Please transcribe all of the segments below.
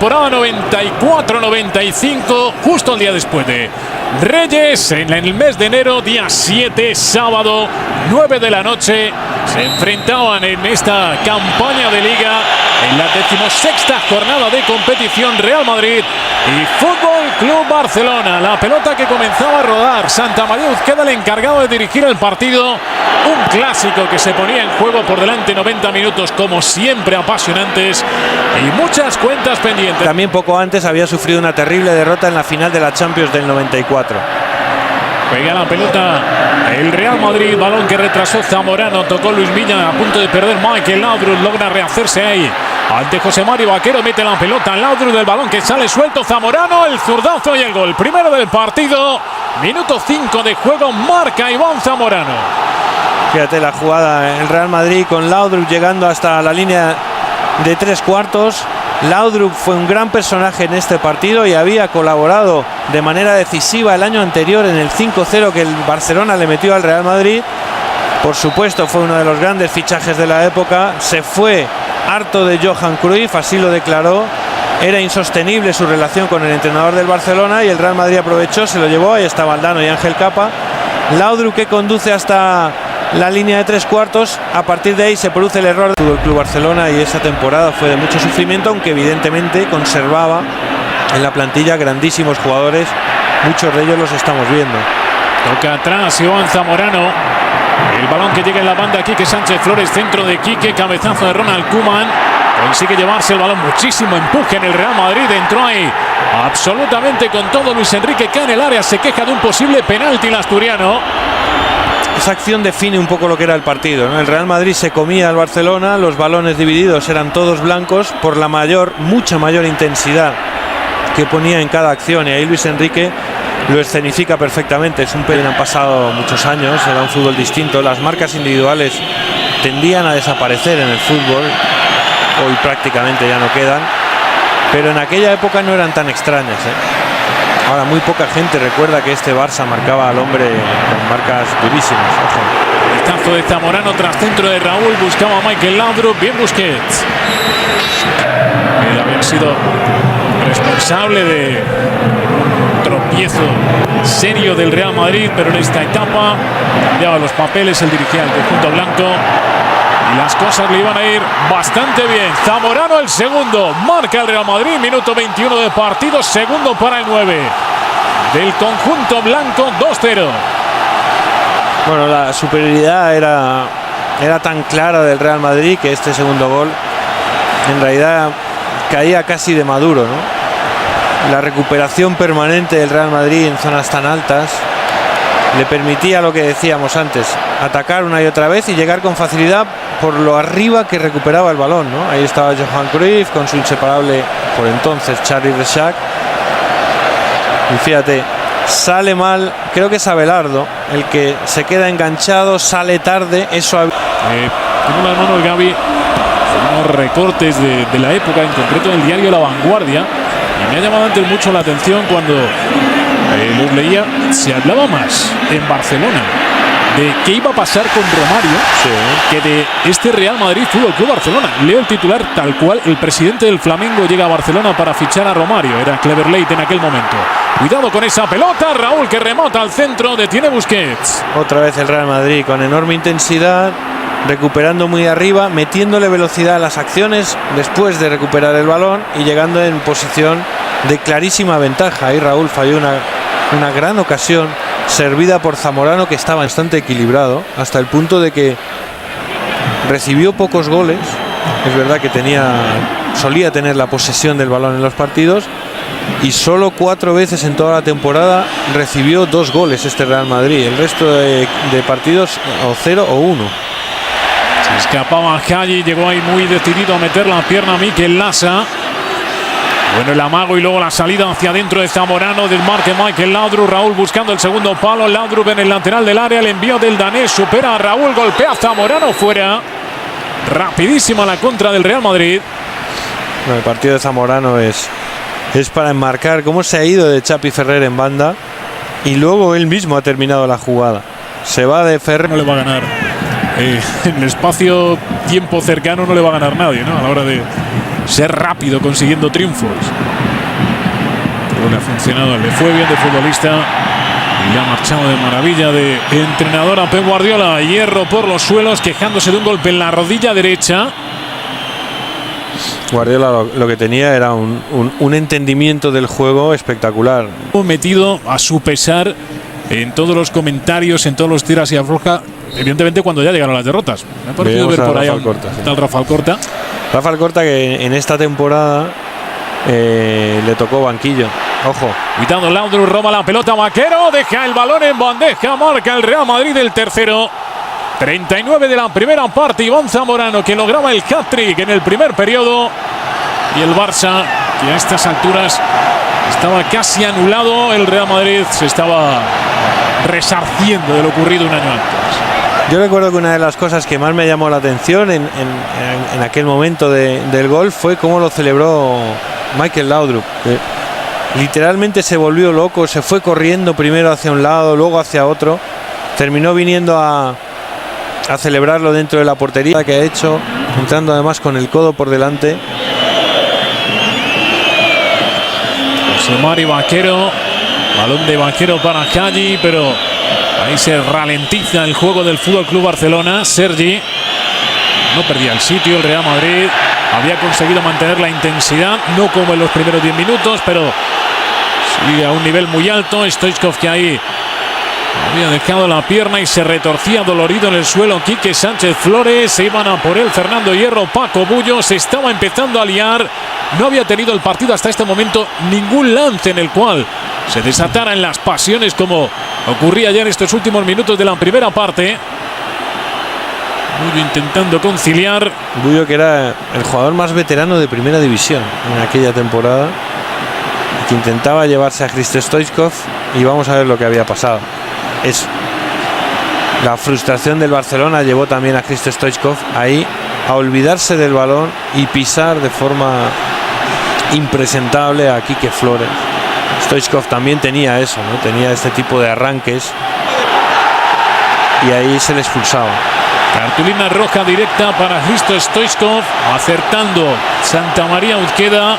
temporada 94-95, justo el día después de Reyes, en el mes de enero, día 7, sábado, 9 de la noche, se enfrentaban en esta campaña de Liga, en la 16ª jornada de competición, Real Madrid y Fútbol Club Barcelona. La pelota que comenzaba a rodar, Santamaría queda el encargado de dirigir el partido. Un clásico que se ponía en juego por delante, 90 minutos como siempre apasionantes y muchas cuentas pendientes. También poco antes había sufrido una terrible derrota en la final de la Champions del 94. Pega la pelota el Real Madrid, balón que retrasó Zamorano, tocó Luis Villa, a punto de perder Michael Laudrup, logra rehacerse ahí ante José Mario Vaquero, mete la pelota Laudrup, del balón que sale suelto, Zamorano, el zurdazo y el gol, primero del partido, minuto 5 de juego, marca Iván Zamorano. Fíjate la jugada, el Real Madrid con Laudrup llegando hasta la línea de 3/4. Laudrup fue un gran personaje en este partido y había colaborado de manera decisiva el año anterior en el 5-0 que el Barcelona le metió al Real Madrid. Por supuesto, fue uno de los grandes fichajes de la época. Se fue harto de Johan Cruyff, así lo declaró. Era insostenible su relación con el entrenador del Barcelona y el Real Madrid aprovechó, se lo llevó. Ahí está Valdano y Ángel Capa. Laudrup que conduce hasta la línea de 3/4. A partir de ahí se produce el error del Club Barcelona y esa temporada fue de mucho sufrimiento, aunque evidentemente conservaba en la plantilla grandísimos jugadores. Muchos de ellos los estamos viendo. Toca atrás Iván Zamorano. El balón que llega en la banda, Quique Sánchez Flores, centro de Quique, cabezazo de Ronald Koeman. Consigue llevarse el balón, muchísimo empuje en el Real Madrid, entró ahí absolutamente con todo Luis Enrique, cae en el área, se queja de un posible penalti el asturiano. Esa acción define un poco lo que era el partido, ¿no? El Real Madrid se comía al Barcelona, los balones divididos eran todos blancos por la mucha mayor intensidad que ponía en cada acción, y ahí Luis Enrique lo escenifica perfectamente. Es un pelín, han pasado muchos años, era un fútbol distinto, las marcas individuales tendían a desaparecer en el fútbol, hoy prácticamente ya no quedan, pero en aquella época no eran tan extrañas, ¿eh? Ahora muy poca gente recuerda que este Barça marcaba al hombre con marcas durísimas. Ojo. Vistazo de Zamorano tras centro de Raúl, buscaba a Michael Laudrup, bien Busquets. Él había sido responsable de tropiezo serio del Real Madrid, pero en esta etapa cambiaba los papeles, él dirigía el conjunto blanco y las cosas le iban a ir bastante bien. Zamorano el segundo, marca el Real Madrid, minuto 21 de partido, segundo para el 9 del conjunto blanco, 2-0. Bueno, la superioridad era tan clara del Real Madrid que este segundo gol en realidad caía casi de Maduro, ¿no? La recuperación permanente del Real Madrid en zonas tan altas le permitía lo que decíamos antes, atacar una y otra vez y llegar con facilidad por lo arriba que recuperaba el balón, ¿no? Ahí estaba Johan Cruyff con su inseparable por entonces Charlie Rexach. Y fíjate, sale mal, creo que es Abelardo el que se queda enganchado, sale tarde, eso. Tengo las manos Gaby, unos recortes de la época, en concreto del diario La Vanguardia, y me ha llamado antes mucho la atención cuando los leía. Se hablaba más en Barcelona de qué iba a pasar con Romario, sí, que de este Real Madrid Fútbol Club Barcelona. Leo el titular tal cual: el presidente del Flamengo llega a Barcelona para fichar a Romario. Era Cleverleit en aquel momento. Cuidado con esa pelota, Raúl que remota al centro, detiene Busquets. Otra vez el Real Madrid con enorme intensidad, recuperando muy arriba, metiéndole velocidad a las acciones después de recuperar el balón y llegando en posición de clarísima ventaja. Ahí Raúl falló una gran ocasión servida por Zamorano, que estaba bastante equilibrado hasta el punto de que recibió pocos goles. Es verdad que solía tener la posesión del balón en los partidos, y solo 4 veces en toda la temporada recibió 2 goles este Real Madrid. El resto de partidos o 0 o 1. Se escapaba Hagi, llegó ahí muy decidido a meter la pierna a Mikel Lasa. Bueno, el amago y luego la salida hacia adentro de Zamorano, del marque Michael Laudrup. Raúl buscando el segundo palo, Laudrup en el lateral del área, el envío del danés supera a Raúl, golpea a Zamorano fuera. Rapidísima la contra del Real Madrid. Bueno, el partido de Zamorano es para enmarcar cómo se ha ido de Chapi Ferrer en banda y luego él mismo ha terminado la jugada. Se va de Ferrer. No le va a ganar. En el espacio-tiempo cercano no le va a ganar nadie, ¿no? A la hora de ser rápido consiguiendo triunfos. Pero le ha funcionado, le fue bien de futbolista y le ha marchado de maravilla de entrenador a Pep Guardiola. Hierro por los suelos, quejándose de un golpe en la rodilla derecha. Guardiola lo que tenía era un entendimiento del juego espectacular. Metido a su pesar en todos los comentarios, en todos los tiras y afloja, evidentemente cuando ya llegaron las derrotas. Me ha parecido ver por ahí tal Rafa Alcorta. Rafa Alcorta, que en esta temporada le tocó banquillo. Ojo. Cuidado, Laudrup roba la pelota, Vaquero, deja el balón en bandeja, marca el Real Madrid el tercero. 39 de la primera parte, Iván Zamorano, que lograba el hat-trick en el primer periodo. Y el Barça, que a estas alturas estaba casi anulado, el Real Madrid se estaba resarciendo de lo ocurrido un año antes. Yo recuerdo que una de las cosas que más me llamó la atención en aquel momento del gol fue cómo lo celebró Michael Laudrup. Literalmente se volvió loco, se fue corriendo primero hacia un lado, luego hacia otro. Terminó viniendo a celebrarlo dentro de la portería que ha hecho, entrando además con el codo por delante. José Mari Vaquero, balón de Vaquero para Caggi, pero ahí se ralentiza el juego del Fútbol Club Barcelona. Sergi no perdía el sitio, el Real Madrid había conseguido mantener la intensidad, no como en los primeros 10 minutos, pero sí a un nivel muy alto. Stoichkov, que ahí había dejado la pierna y se retorcía dolorido en el suelo. Quique Sánchez Flores, se iban a por él Fernando Hierro, Paco Bullo, se estaba empezando a liar. No había tenido el partido hasta este momento ningún lance en el cual se desataran las pasiones como ocurría ya en estos últimos minutos de la primera parte. Bullo intentando conciliar. Bullo, que era el jugador más veterano de primera división en aquella temporada, que intentaba llevarse a Hristo Stoichkov, y vamos a ver lo que había pasado. La frustración del Barcelona llevó también a Hristo Stoichkov ahí a olvidarse del balón y pisar de forma impresentable a Quique Flores. Stoichkov también tenía eso, ¿no? Tenía este tipo de arranques y ahí se le expulsaba. Cartulina roja directa para Hristo Stoichkov, acertando Santamaría Uzqueda,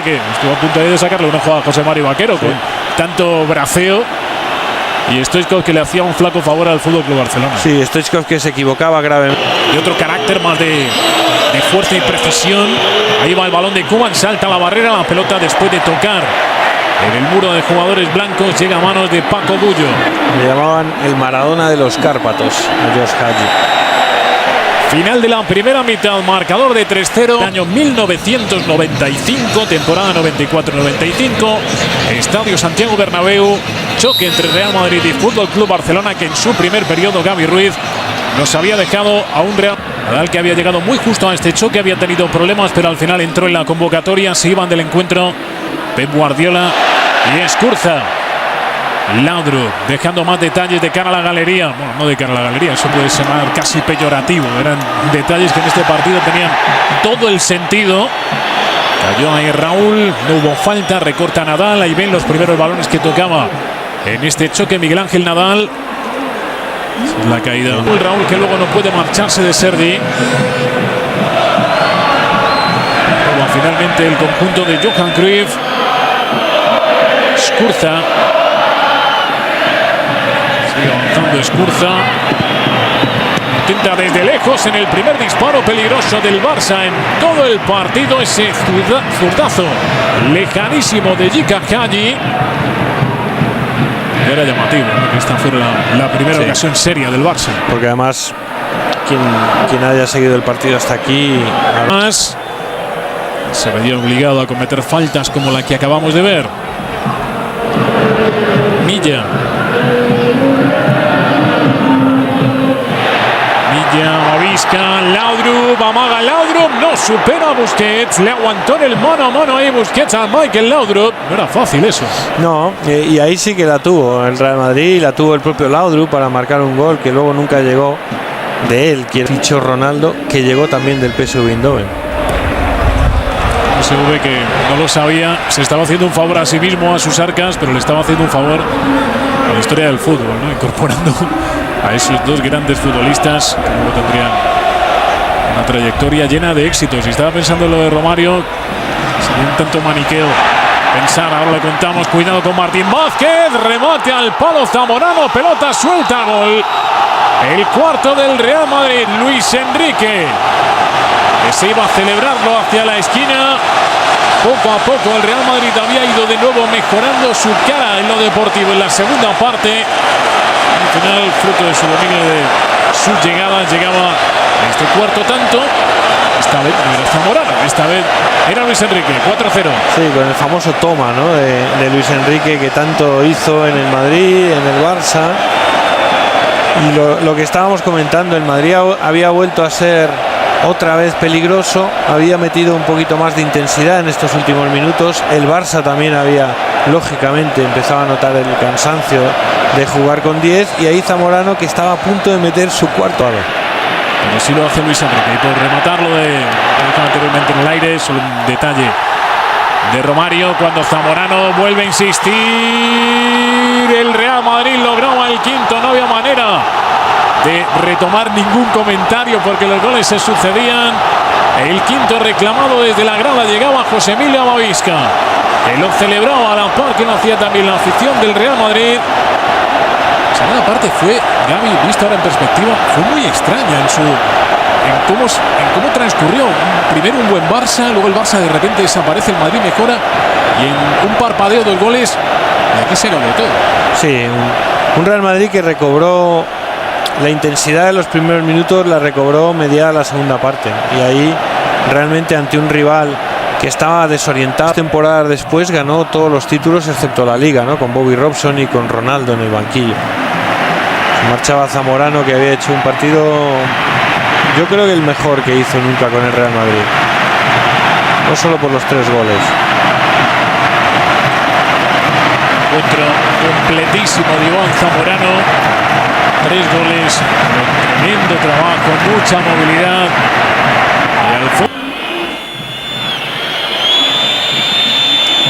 que estuvo a punto de sacarle una jugada a José Mari Vaquero, sí, con tanto braceo. Y Stoichkov, que le hacía un flaco favor al Fútbol Club Barcelona. Sí, Stoichkov, que se equivocaba gravemente. Y otro carácter más de fuerza y precisión. Ahí va el balón de Koeman, salta la barrera, la pelota después de tocar en el muro de jugadores blancos llega a manos de Paco Bullo. Le llamaban el Maradona de los Cárpatos a Josh Hagi. Final de la primera mitad, marcador de 3-0. Año 1995, temporada 94-95. Estadio Santiago Bernabéu. Choque entre Real Madrid y Fútbol Club Barcelona, que en su primer periodo Gavi Ruiz nos había dejado a un Real Madrid que había llegado muy justo a este choque, había tenido problemas, pero al final entró en la convocatoria. Se iban del encuentro Pep Guardiola y Escurza. Laudrup dejando más detalles de cara a la galería. Bueno, no de cara a la galería, eso puede sonar casi peyorativo. Eran detalles que en este partido tenían todo el sentido. Cayó ahí Raúl, no hubo falta, recorta Nadal. Ahí ven los primeros balones que tocaba en este choque Miguel Ángel Nadal. La caída. Raúl, que luego no puede marcharse de Sergi. Luego, finalmente el conjunto de Johan Cruyff. Escurza. Sigue avanzando Escurza. Intenta desde lejos en el primer disparo peligroso del Barça en todo el partido. Ese zurdazo lejanísimo de Jica Hagi. Era llamativo, ¿no?, que esta fuera la primera ocasión seria del Barça. Porque además, quien haya seguido el partido hasta aquí, además se veía obligado a cometer faltas como la que acabamos de ver. Milla, Movisca, Laudrup, amaga Laudrup, no supera a Busquets, le aguantó en el mano a mano ahí Busquets a Michael Laudrup. No era fácil eso. No, y ahí sí que la tuvo el Real Madrid, y la tuvo el propio Laudrup para marcar un gol que luego nunca llegó de él, que fichó Ronaldo, que llegó también del PSV Eindhoven. PSV, que no lo sabía, se estaba haciendo un favor a sí mismo, a sus arcas, pero le estaba haciendo un favor a la historia del fútbol, ¿no?, incorporando a esos dos grandes futbolistas que luego tendrían Una trayectoria llena de éxitos. Y estaba pensando en lo de Romario, sería un tanto maniqueo pensar, ahora lo contamos. Cuidado con Martín Vázquez, remate al palo zamorano, pelota suelta, gol. El cuarto del Real Madrid, Luis Enrique, que se iba a celebrarlo hacia la esquina. Poco a poco el Real Madrid había ido de nuevo mejorando su cara en lo deportivo en la segunda parte. Al final, fruto de su dominio, de sus llegadas, llegaba este cuarto tanto. Esta vez no era Zamorano, esta vez era Luis Enrique. 4-0. Sí, con el famoso toma, ¿no?, de Luis Enrique, que tanto hizo en el Madrid, en el Barça. Y lo que estábamos comentando, el Madrid había vuelto a ser otra vez peligroso, había metido un poquito más de intensidad en estos últimos minutos. El Barça también había, lógicamente, empezado a notar el cansancio de jugar con 10, y ahí Zamorano, que estaba a punto de meter su cuarto aro. Pero sí lo hace Luis Enrique, y por rematarlo anteriormente en el aire, solo un detalle de Romario, cuando Zamorano vuelve a insistir, el Real Madrid lograba el quinto. No había manera de retomar ningún comentario porque los goles se sucedían. El quinto reclamado desde la grada llegaba José Emilio Amavisca, que lo celebraba a la par que lo hacía también la afición del Real Madrid. La segunda parte fue, Gaby, visto ahora en perspectiva, fue muy extraña en cómo transcurrió. Primero un buen Barça, luego el Barça de repente desaparece, el Madrid mejora, y en un parpadeo de goles, y aquí se ganó todo. Sí, un Real Madrid que recobró la intensidad de los primeros minutos, la recobró mediada la segunda parte, y ahí realmente, ante un rival que estaba desorientado, temporadas después ganó todos los títulos excepto la Liga, ¿no?, con Bobby Robson y con Ronaldo en el banquillo. Se marchaba Zamorano, que había hecho un partido, yo creo que el mejor que hizo nunca con el Real Madrid, no solo por los 3 goles. Otro completísimo de Iván Zamorano. 3 goles, tremendo trabajo, mucha movilidad. Y Alfonso,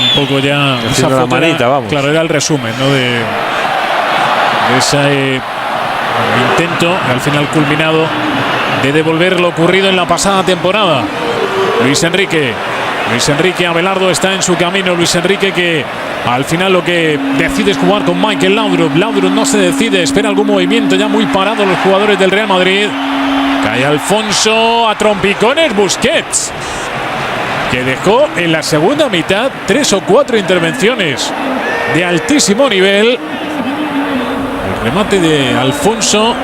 un poco ya esa la manita, vamos. Claro, era el resumen, ¿no?, de ese intento, al final culminado, de devolver lo ocurrido en la pasada temporada. Luis Enrique, Abelardo está en su camino. Luis Enrique, que al final lo que decide es jugar con Michael Laudrup. Laudrup no se decide, espera algún movimiento, ya muy parados los jugadores del Real Madrid. Cae Alfonso, a trompicones Busquets, que dejó en la segunda mitad 3 o 4 intervenciones de altísimo nivel. El remate de Alfonso,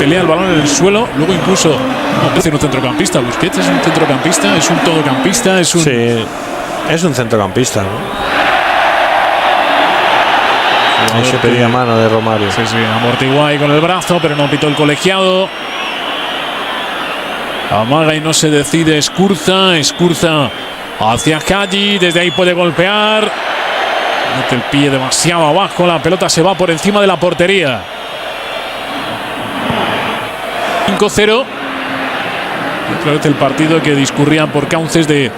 pelea el balón en el suelo, luego incluso no es un centrocampista. Busquets es un centrocampista, es un todocampista, es un... Sí, es un centrocampista, ¿no? Ahí se pedía mano de Romario. Sí, amortigua ahí con el brazo, pero no pitó el colegiado. Amaga y no se decide Escurza hacia Hadji, desde ahí puede golpear. Mete el pie demasiado abajo, la pelota se va por encima de la portería. 5-0. Otra vez el partido que discurría por cauces de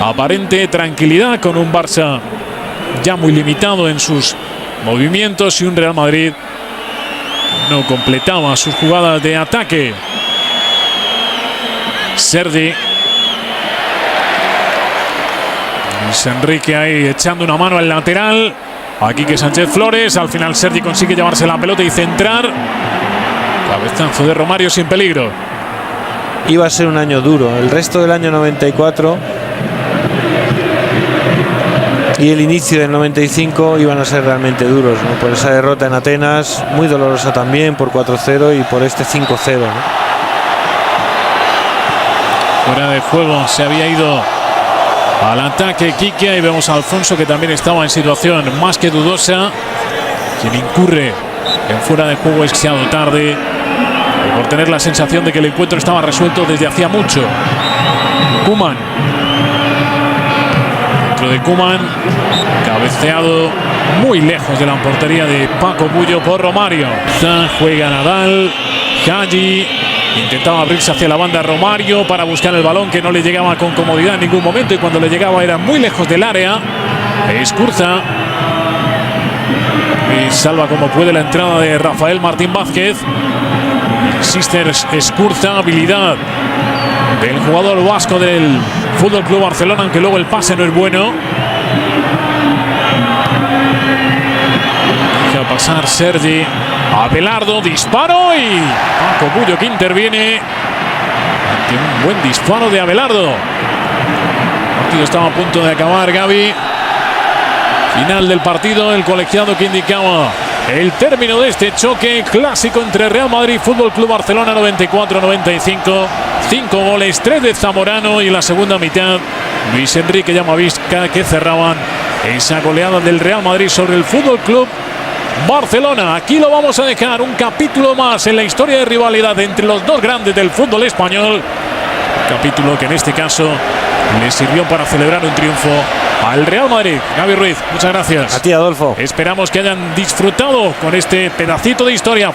aparente tranquilidad, con un Barça ya muy limitado en sus movimientos y un Real Madrid no completaba sus jugadas de ataque. Sergi, Luis Enrique ahí echando una mano al lateral. Aquí que Sánchez Flores, al final Sergi consigue llevarse la pelota y centrar. Cabezazo de Romario sin peligro. Iba a ser un año duro. El resto del año 94 y el inicio del 95 iban a ser realmente duros, ¿no?, por esa derrota en Atenas, muy dolorosa también, por 4-0, y por este 5-0, ¿no? Fuera de juego, se había ido al ataque Quique. Ahí vemos a Alfonso, que también estaba en situación más que dudosa. Quien incurre en fuera de juego es demasiado tarde, por tener la sensación de que el encuentro estaba resuelto desde hacía mucho. Koeman, dentro de Koeman, cabeceado muy lejos de la portería de Paco Bullo por Romario. Juega Nadal, Hadji intentaba abrirse hacia la banda Romario para buscar el balón, que no le llegaba con comodidad en ningún momento, y cuando le llegaba era muy lejos del área. Escurza y salva como puede la entrada de Rafael Martín Vázquez. Sisters Escurza, habilidad del jugador vasco del Fútbol Club Barcelona, aunque luego el pase no es bueno. Deja pasar Sergi. Abelardo, disparo y Paco Bullo que interviene ante un buen disparo de Abelardo. El partido estaba a punto de acabar, Gaby. Final del partido, el colegiado que indicaba el término de este choque clásico entre Real Madrid y Fútbol Club Barcelona, 94-95. 5 goles, 3 de Zamorano, y en la segunda mitad Luis Enrique Llamavisca, que cerraban esa goleada del Real Madrid sobre el Fútbol Club Barcelona. Aquí lo vamos a dejar, un capítulo más en la historia de rivalidad entre los dos grandes del fútbol español. Capítulo que en este caso le sirvió para celebrar un triunfo al Real Madrid. Gaby Ruiz, muchas gracias. A ti, Adolfo. Esperamos que hayan disfrutado con este pedacito de historia.